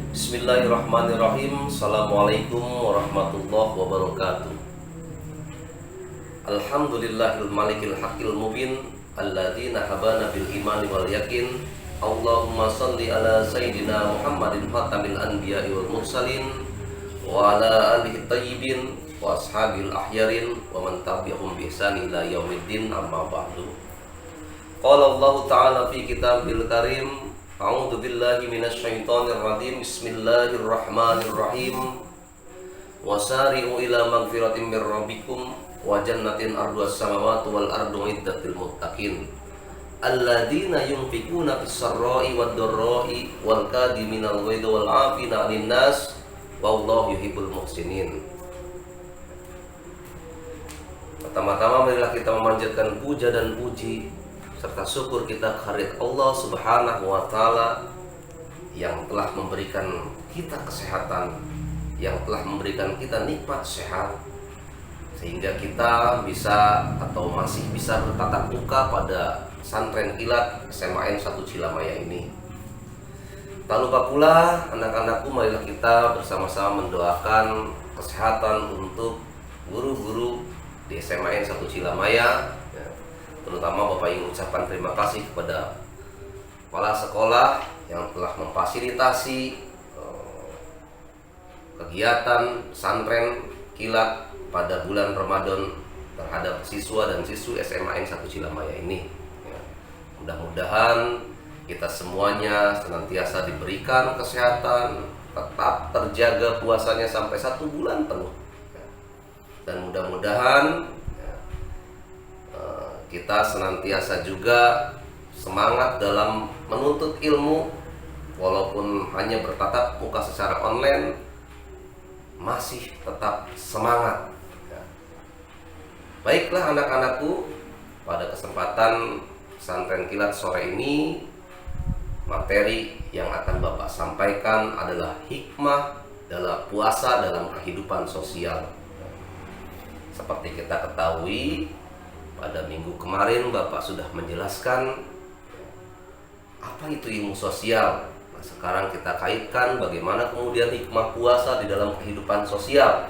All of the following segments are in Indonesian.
Bismillahirrahmanirrahim. Assalamualaikum warahmatullahi wabarakatuh. Alhamdulillahil malikil haqqil mubin alladzi nahabana bil imani wal yakin. Allahumma shalli ala sayyidina Muhammadin khatamil anbiya'i wal mursalin wa ala alihi thayyibin wa ashabil ahyarin wa man tabi'ahum bi ihsan ila yaumiddin, amma ba'du. Qala Allah ta'ala fi kitabil karim, a'udzu billahi minasyaitonir rajim. Bismillahirrahmanirrahim. Wasari'u ila magfiratin mir rabbikum wa jannatin arduhas samawati wal ardu iddatil muttaqin alladzina yunfiquna fis sarra'i wad dharra'i wal kadhiminal ghaidha wal 'afina 'anil nas wallahu yuhibbul muhsinin. Pertama-tama marilah kita memanjatkan puja dan puji serta syukur kita kehadirat Allah Subhanahu wa taala yang telah memberikan kita kesehatan, yang telah memberikan kita nikmat sehat, sehingga kita bisa atau masih bisa bertatap muka pada pesantren kilat SMAN 1 Cilamaya ini. Tak lupa pula anak-anakku, marilah kita bersama-sama mendoakan kesehatan untuk guru-guru di SMAN 1 Cilamaya. Terutama Bapak ingin ucapkan terima kasih kepada kepala sekolah yang telah memfasilitasi kegiatan pesantren kilat pada bulan Ramadan terhadap siswa dan siswi SMAN 1 Cilamaya ini. Mudah-mudahan kita semuanya senantiasa diberikan kesehatan, tetap terjaga puasanya sampai 1 bulan penuh, dan mudah-mudahan kita senantiasa juga semangat dalam menuntut ilmu, walaupun hanya bertatap muka secara online, masih tetap semangat. Baiklah anak-anakku, pada kesempatan pesantren kilat sore ini, materi yang akan Bapak sampaikan adalah hikmah dalam puasa dalam kehidupan sosial. Seperti kita ketahui, pada minggu kemarin Bapak sudah menjelaskan apa itu ilmu sosial. Nah, sekarang kita kaitkan bagaimana kemudian hikmah puasa di dalam kehidupan sosial.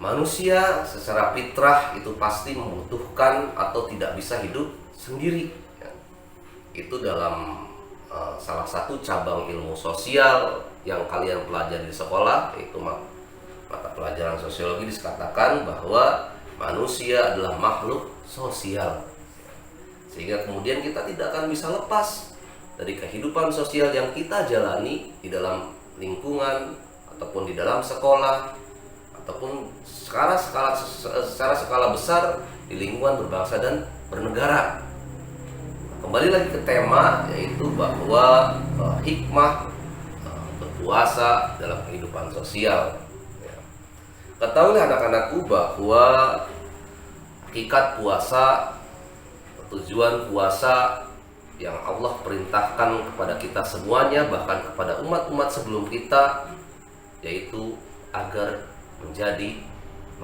Manusia secara fitrah itu pasti membutuhkan atau tidak bisa hidup sendiri. Itu dalam salah satu cabang ilmu sosial yang kalian pelajari di sekolah, yaitu mata pelajaran sosiologi, dikatakan bahwa manusia adalah makhluk sosial, sehingga kemudian kita tidak akan bisa lepas dari kehidupan sosial yang kita jalani di dalam lingkungan ataupun di dalam sekolah ataupun secara skala besar di lingkungan berbangsa dan bernegara. Kembali lagi ke tema, yaitu bahwa hikmah berpuasa dalam kehidupan sosial. Ketahuilah anak-anakku bahwa hakikat puasa, tujuan puasa yang Allah perintahkan kepada kita semuanya, bahkan kepada umat-umat sebelum kita, yaitu agar menjadi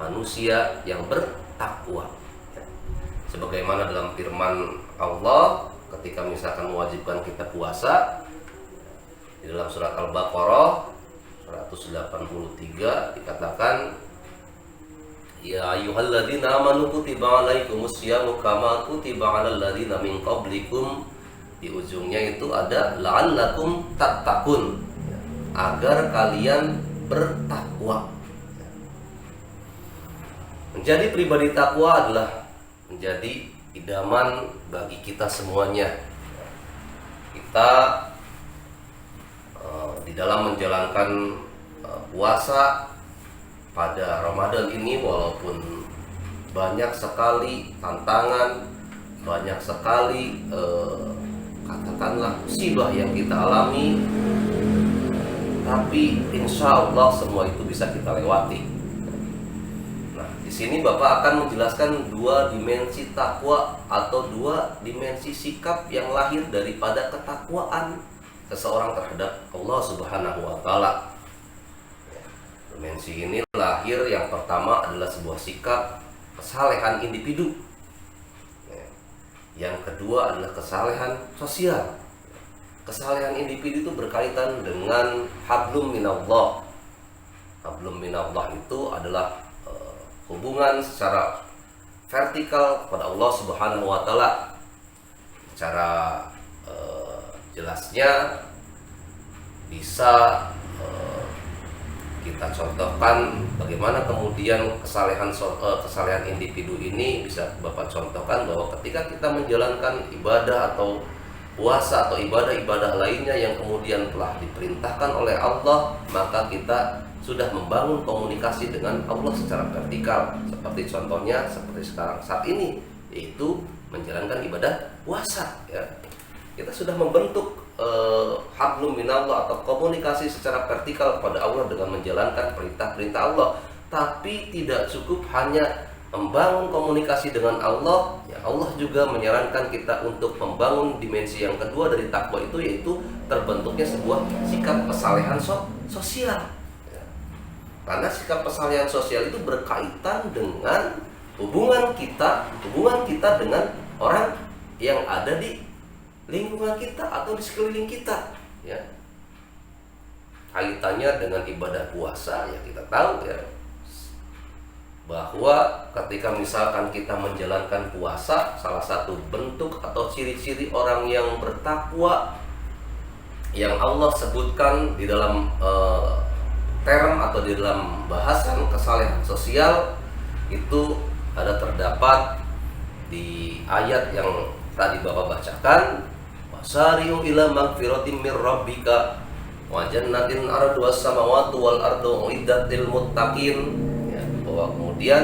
manusia yang bertakwa. Sebagaimana dalam firman Allah ketika misalkan mewajibkan kita puasa di dalam surat Al-Baqarah 183 dikatakan, ya ayyuhalladzina amanu kutiba alaikumus syamu kama kutiba alal ladzina min qablikum. Di ujungnya itu ada la'allakum tattaqun, agar kalian bertakwa. Menjadi pribadi takwa adalah menjadi idaman bagi kita semuanya. Kita di dalam menjalankan puasa pada Ramadan ini, walaupun banyak sekali tantangan, banyak sekali katakanlah musibah yang kita alami, tapi insya Allah semua itu bisa kita lewati. Nah, di sini Bapak akan menjelaskan 2 dimensi takwa atau 2 dimensi sikap yang lahir daripada ketakwaan seseorang terhadap Allah Subhanahu wa taala. Dimensi ini lahir, yang pertama adalah sebuah sikap kesalehan individu, Yang kedua adalah kesalehan sosial. Kesalehan individu itu berkaitan dengan hablum minallah. Hablum minallah itu adalah hubungan secara vertikal kepada Allah Subhanahu wa taala. Secara jelasnya bisa kita contohkan bagaimana kemudian kesalehan individu ini bisa Bapak contohkan bahwa ketika kita menjalankan ibadah atau puasa atau ibadah-ibadah lainnya yang kemudian telah diperintahkan oleh Allah, maka kita sudah membangun komunikasi dengan Allah secara vertikal, seperti contohnya seperti sekarang saat ini, yaitu menjalankan ibadah puasa ya. Kita sudah membentuk hablum minallah atau komunikasi secara vertikal kepada Allah dengan menjalankan perintah-perintah Allah. Tapi tidak cukup hanya membangun komunikasi dengan Allah ya, Allah juga menyarankan kita untuk membangun dimensi yang kedua dari takwa itu, yaitu terbentuknya sebuah sikap kesalehan sosial ya. Karena sikap kesalehan sosial itu berkaitan dengan hubungan kita dengan orang yang ada di lingkungan kita atau di sekeliling kita ya. Kaitannya dengan ibadah puasa ya, kita tahu ya bahwa ketika misalkan kita menjalankan puasa, salah satu bentuk atau ciri-ciri orang yang bertakwa yang Allah sebutkan di dalam term atau di dalam bahasan kesalehan sosial itu ada terdapat di ayat yang tadi Bapak bacakan, wasari'u ila magfiratin mir rabbika wa jannatin arduhas samawati wal ardu uiddat lil muttaqin ya, bahwa kemudian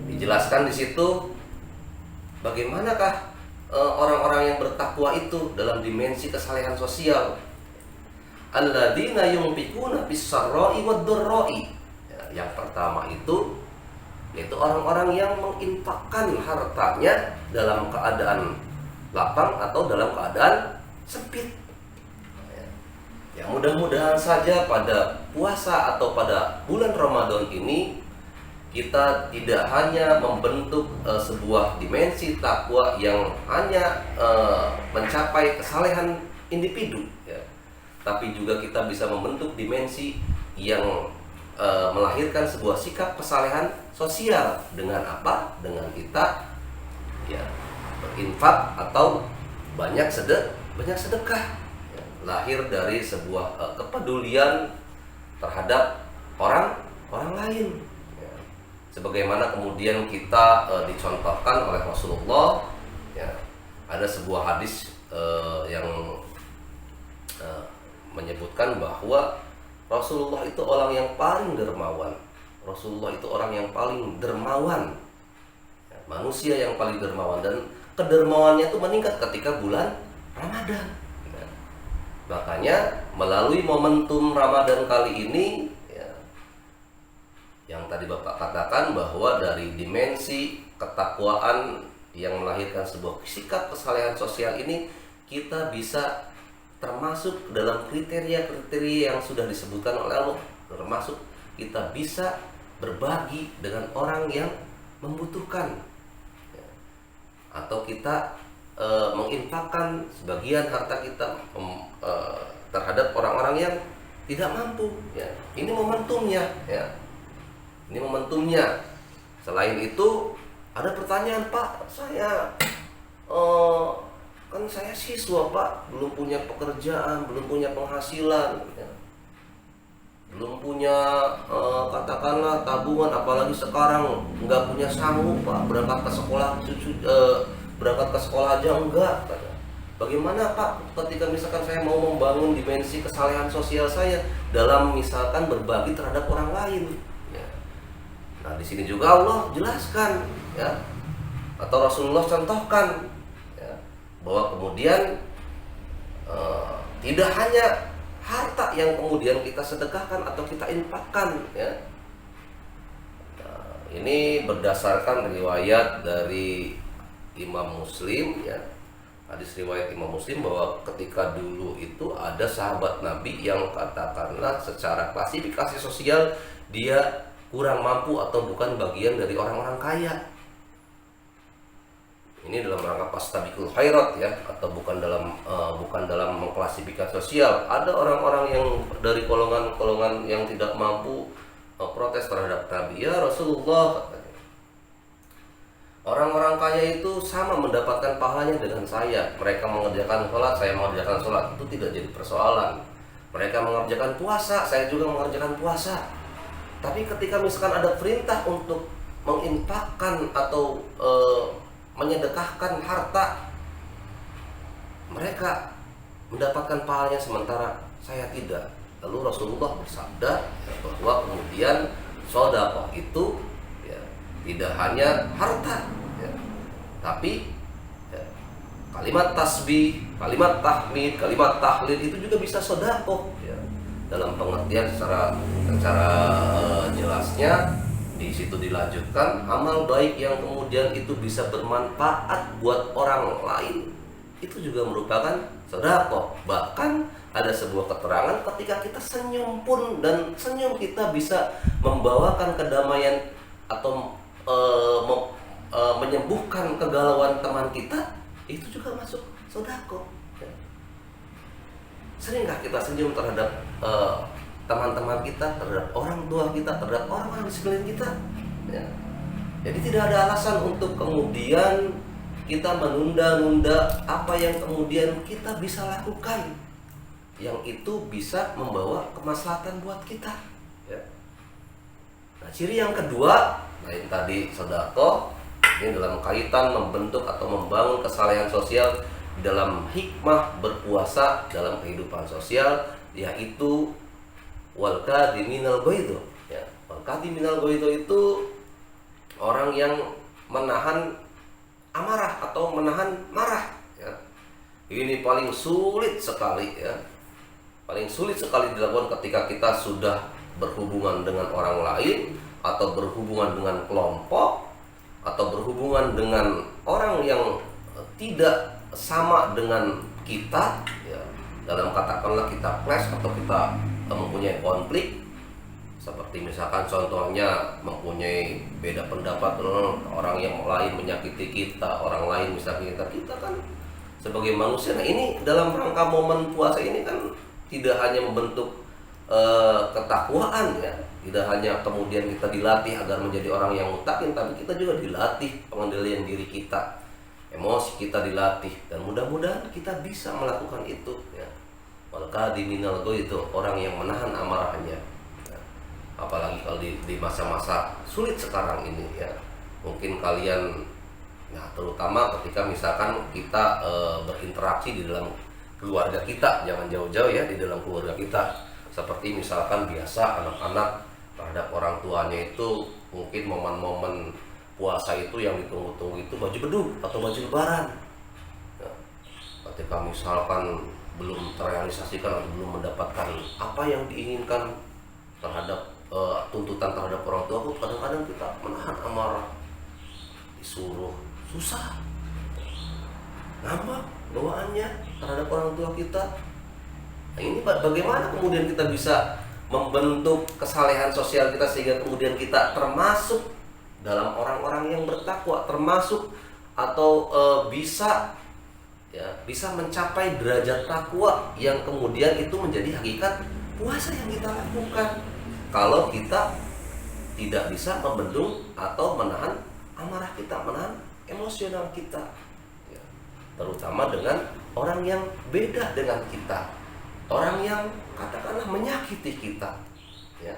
dijelaskan di situ bagaimanakah orang-orang yang bertakwa itu dalam dimensi kesalehan sosial. Alladzina yunfiquna bis-sarra'i wad-dharra'i ya, yang pertama itu yaitu orang-orang yang menginfakkan hartanya dalam keadaan lapang atau dalam keadaan sempit. Ya, mudah-mudahan saja pada puasa atau pada bulan Ramadan ini kita tidak hanya membentuk sebuah dimensi takwa yang hanya mencapai kesalehan individu, ya, tapi juga kita bisa membentuk dimensi yang melahirkan sebuah sikap kesalehan sosial. Dengan apa? Dengan kita ya berinfak atau banyak sedekah ya, lahir dari sebuah kepedulian terhadap orang lain ya. Sebagaimana kemudian kita dicontohkan oleh Rasulullah ya, ada sebuah hadis yang menyebutkan bahwa Rasulullah itu orang yang paling dermawan. Rasulullah itu orang yang paling dermawan ya, manusia yang paling dermawan, dan kedermawannya itu meningkat ketika bulan Ramadan ya. Makanya melalui momentum Ramadan kali ini ya, yang tadi Bapak katakan bahwa dari dimensi ketakwaan yang melahirkan sebuah sikap kesalehan sosial ini, kita bisa termasuk dalam kriteria-kriteria yang sudah disebutkan oleh Allah, termasuk kita bisa berbagi dengan orang yang membutuhkan ya. Atau kita menginfakkan sebagian harta kita terhadap orang-orang yang tidak mampu ya. Ini momentumnya ya. Ini momentumnya. Selain itu ada pertanyaan, Pak, saya kan saya siswa, Pak, belum punya pekerjaan, belum punya penghasilan ya. Belum punya katakanlah tabungan, apalagi sekarang nggak punya sanggup, Pak, berangkat ke sekolah berangkat ke sekolah aja enggak. Bagaimana, Pak, ketika misalkan saya mau membangun dimensi kesalehan sosial saya dalam misalkan berbagi terhadap orang lain ya. Nah, di sini juga Allah jelaskan ya, atau Rasulullah contohkan ya, bahwa kemudian tidak hanya harta yang kemudian kita sedekahkan atau kita infakkan ya. Nah, ini berdasarkan riwayat dari Imam Muslim ya, hadis riwayat Imam Muslim, bahwa ketika dulu itu ada sahabat Nabi yang katakanlah secara klasifikasi sosial dia kurang mampu atau bukan bagian dari orang-orang kaya. Ini dalam rangka fastabiqul khairat ya, atau bukan dalam mengklasifikasi sosial. Ada orang-orang yang dari golongan-golongan yang tidak mampu protes terhadap Nabi. Ya Rasulullah, katanya, orang-orang kaya itu sama mendapatkan pahalanya dengan saya. Mereka mengerjakan sholat, saya mengerjakan sholat, itu tidak jadi persoalan. Mereka mengerjakan puasa, saya juga mengerjakan puasa. Tapi ketika misalkan ada perintah untuk menginfakkan atau menyedekahkan harta, mereka mendapatkan pahalanya sementara saya tidak. Lalu Rasulullah bersabda bahwa kemudian sedekah itu ya, tidak hanya harta ya, tapi ya, kalimat tasbih, kalimat tahmid, kalimat tahlil itu juga bisa sedekah ya. Dalam pengertian secara jelasnya di situ dilanjutkan, amal baik yang kemudian itu bisa bermanfaat buat orang lain itu juga merupakan sedekah. Bahkan ada sebuah keterangan ketika kita senyum pun, dan senyum kita bisa membawakan kedamaian atau menyembuhkan kegalauan teman kita, itu juga masuk sedekah. Seringkah kita senyum terhadap teman-teman kita, terhadap orang tua kita, terhadap orang-orang di sekeliling kita ya. Jadi tidak ada alasan untuk kemudian kita menunda-nunda apa yang kemudian kita bisa lakukan, yang itu bisa membawa kemaslahatan buat kita ya. Nah, ciri yang kedua, lain tadi sedekah, ini dalam kaitan membentuk atau membangun kesalehan sosial dalam hikmah berpuasa dalam kehidupan sosial, yaitu wal kadhiminal ghaidh ya. Wal kadhiminal ghaidh itu orang yang menahan amarah atau menahan marah ya. Ini paling sulit sekali ya. Paling sulit sekali dilakukan ketika kita sudah berhubungan dengan orang lain, atau berhubungan dengan kelompok, atau berhubungan dengan orang yang tidak sama dengan kita ya. Dalam katakanlah kita clash atau kita mempunyai konflik, seperti misalkan contohnya mempunyai beda pendapat, orang yang lain menyakiti kita, orang lain misalnya kita kan sebagai manusia. Nah, ini dalam rangka momen puasa ini kan tidak hanya membentuk ketakwaan ya, tidak hanya kemudian kita dilatih agar menjadi orang yang muttaqin, tapi kita juga dilatih pengendalian diri kita, emosi kita dilatih, dan mudah-mudahan kita bisa melakukan itu ya. Wal kadhiminal ghaidh itu orang yang menahan amarahnya ya. Apalagi kalau di masa-masa sulit sekarang ini ya, mungkin kalian nah terutama ketika misalkan kita berinteraksi di dalam keluarga kita, jangan jauh-jauh ya, di dalam keluarga kita, seperti misalkan biasa anak-anak terhadap orang tuanya itu mungkin momen-momen puasa itu yang ditunggu-tunggu itu baju beduk atau baju lebaran ya. Ketika misalkan belum terrealisasikan atau belum mendapatkan apa yang diinginkan terhadap tuntutan terhadap orang tua, kadang-kadang kita menahan amarah, disuruh susah, ngambek bawaannya terhadap orang tua kita. Nah, ini bagaimana kemudian kita bisa membentuk kesalehan sosial kita sehingga kemudian kita termasuk dalam orang-orang yang bertakwa, termasuk atau bisa mencapai derajat takwa yang kemudian itu menjadi hakikat puasa yang kita lakukan. Kalau kita tidak bisa membendung atau menahan amarah kita, menahan emosional kita ya. Terutama dengan orang yang beda dengan kita, orang yang katakanlah menyakiti kita ya.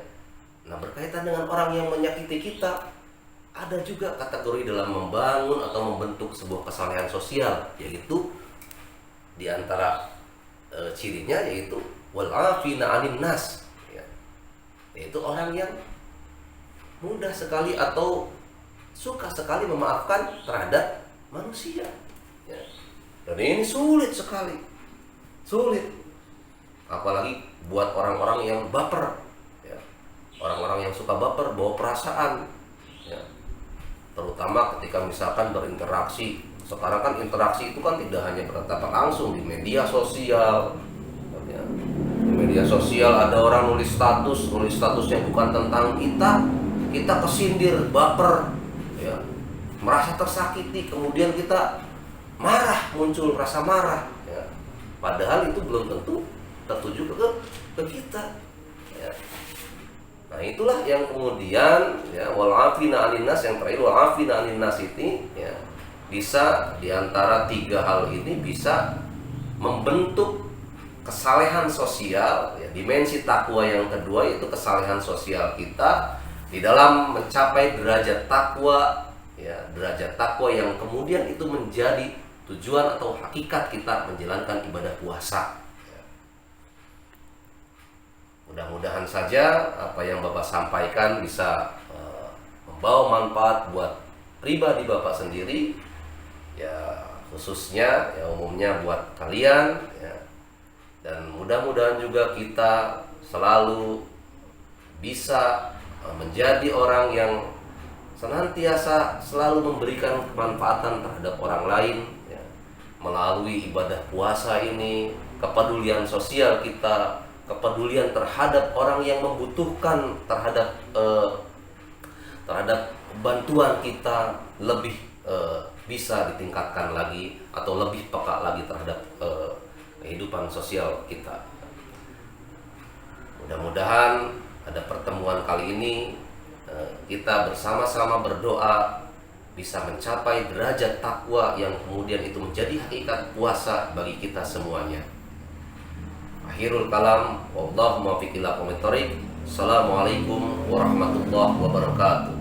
Nah, berkaitan dengan orang yang menyakiti kita, ada juga kategori dalam membangun atau membentuk sebuah kesalehan sosial, yaitu di antara cirinya yaitu wal afina 'anin nas ya. Yaitu orang yang mudah sekali atau suka sekali memaafkan terhadap manusia ya. Dan ini sulit sekali, sulit apalagi buat orang-orang yang baper ya. Orang-orang yang suka baper, bawa perasaan ya. Terutama ketika misalkan berinteraksi. Sekarang kan interaksi itu kan tidak hanya bertatap langsung di media sosial ya. Di media sosial ada orang nulis status yang bukan tentang kita kesindir, baper ya. merasa tersakiti, kemudian kita marah, muncul rasa marah, ya. Padahal itu belum tentu tertuju ke kita, ya. Nah itulah yang kemudian ya wal afina 'anil nas, yang terakhir wal afina 'anil nas ini ya, bisa diantara tiga hal ini bisa membentuk kesalehan sosial ya. Dimensi takwa yang kedua itu kesalehan sosial kita di dalam mencapai derajat takwa ya, derajat takwa yang kemudian itu menjadi tujuan atau hakikat kita menjalankan ibadah puasa. Mudah-mudahan saja apa yang Bapak sampaikan bisa membawa manfaat buat pribadi Bapak sendiri, ya khususnya ya umumnya buat kalian, ya. Dan mudah-mudahan juga kita selalu bisa menjadi orang yang senantiasa selalu memberikan kemanfaatan terhadap orang lain, ya. Melalui ibadah puasa ini, kepedulian sosial kita, kepedulian terhadap orang yang membutuhkan, terhadap bantuan kita lebih bisa ditingkatkan lagi atau lebih peka lagi terhadap kehidupan sosial kita. Mudah-mudahan pada pertemuan kali ini kita bersama-sama berdoa bisa mencapai derajat takwa yang kemudian itu menjadi hakikat puasa bagi kita semuanya. Akhirul kalam, wallahu muwaffiq ila aqwamit thoriq. Assalamualaikum warahmatullahi wabarakatuh.